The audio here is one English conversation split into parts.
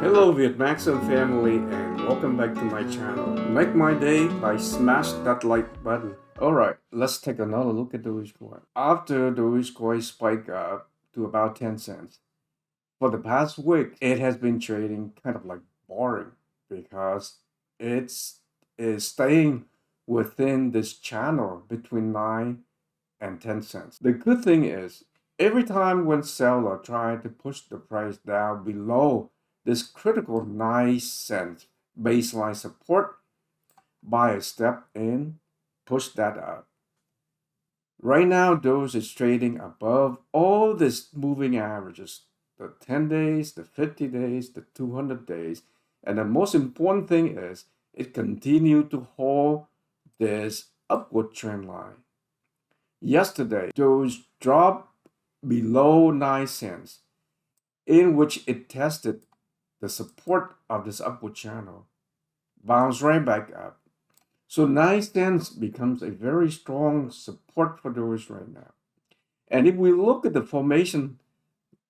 Hello Vietmaxim family and welcome back to my channel. Make my day by smash that like button. Alright, let's take another look at Dogecoin. After Dogecoin spiked up to about 10 cents, for the past week it has been trading kind of like boring because it's is staying within this channel between 9 and 10 cents. The good thing is every time when seller try to push the price down below this critical 9 cent baseline support, buy a step in, push that up. Right now, Doge is trading above all these moving averages, the 10 days, the 50 days, the 200 days. And the most important thing is it continued to hold this upward trend line. Yesterday, Doge dropped below 9 cents, in which it tested the support of this upward channel, bounce right back up. So 9 cents becomes a very strong support for Doge right now. And if we look at the formation,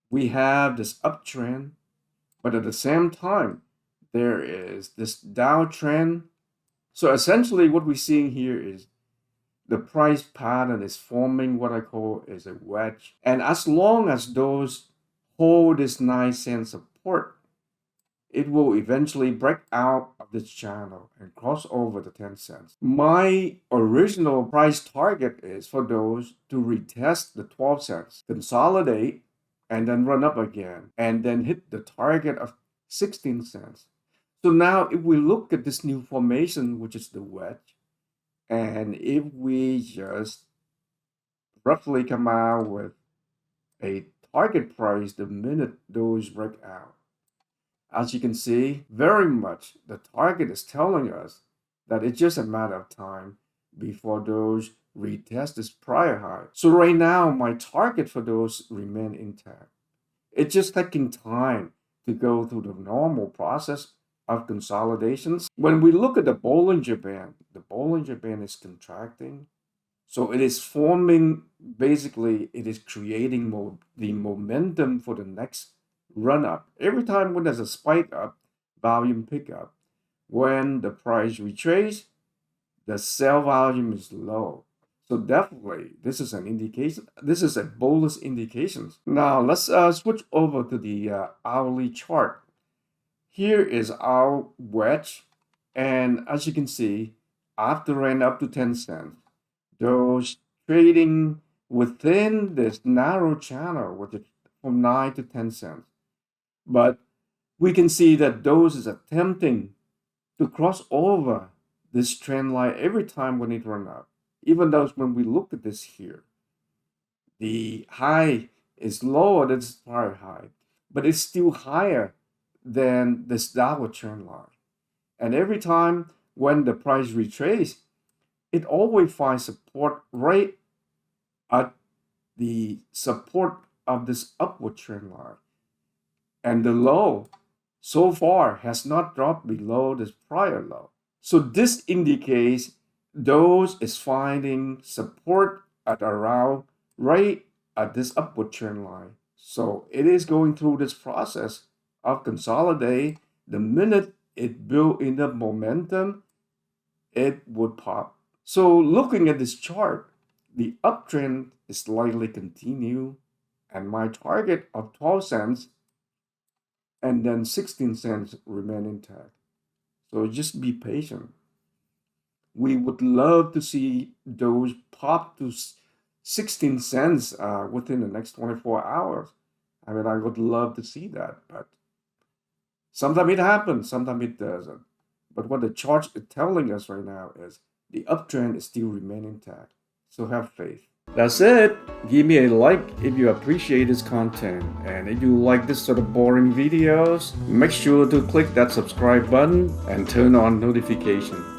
we have this uptrend, but at the same time, there is this downtrend. So essentially what we're seeing here is the price pattern is forming what I call is a wedge. And as long as those hold this 9 cent support, it will eventually break out of this channel and cross over the 10 cents. My original price target is for those to retest the 12 cents, consolidate, and then run up again, and then hit the target of 16 cents. So now if we look at this new formation, which is the wedge, and if we just roughly come out with a target price the minute those break out, as you can see, very much the target is telling us that it's just a matter of time before those retest this prior high. So right now, my target for those remain intact. It's just taking time to go through the normal process of consolidations. When we look at the Bollinger Band, the Bollinger Band is contracting. So it is forming, basically, it is creating the momentum for the next run up. Every time when there's a spike up, volume pick up. When the price retraces, the sell volume is low. So definitely, this is an indication. This is a bullish indication. Now let's switch over to the hourly chart. Here is our wedge, and as you can see, after ran up to 10 cents, those trading within this narrow channel, which is from 9 to 10 cents. But we can see that Doge is attempting to cross over this trend line every time when it runs up. Even though when we look at this here, the high is lower than its prior high, but it's still higher than this downward trend line. And every time when the price retraces, it always finds support right at the support of this upward trend line. And the low so far has not dropped below this prior low. So this indicates Doge is finding support at around right at this upward trend line. So it is going through this process of consolidate. The minute it built enough momentum, it would pop. So looking at this chart, the uptrend is likely continue, and my target of 12 cents and then 16 cents remain intact. So just be patient. We would love to see those pop to 16 cents within the next 24 hours. I mean, I would love to see that, but sometimes it happens, sometimes it doesn't. But what the chart is telling us right now is the uptrend is still remaining intact. So have faith. That's it. Give me a like if you appreciate this content. And if you like this sort of boring videos, make sure to click that subscribe button and turn on notifications.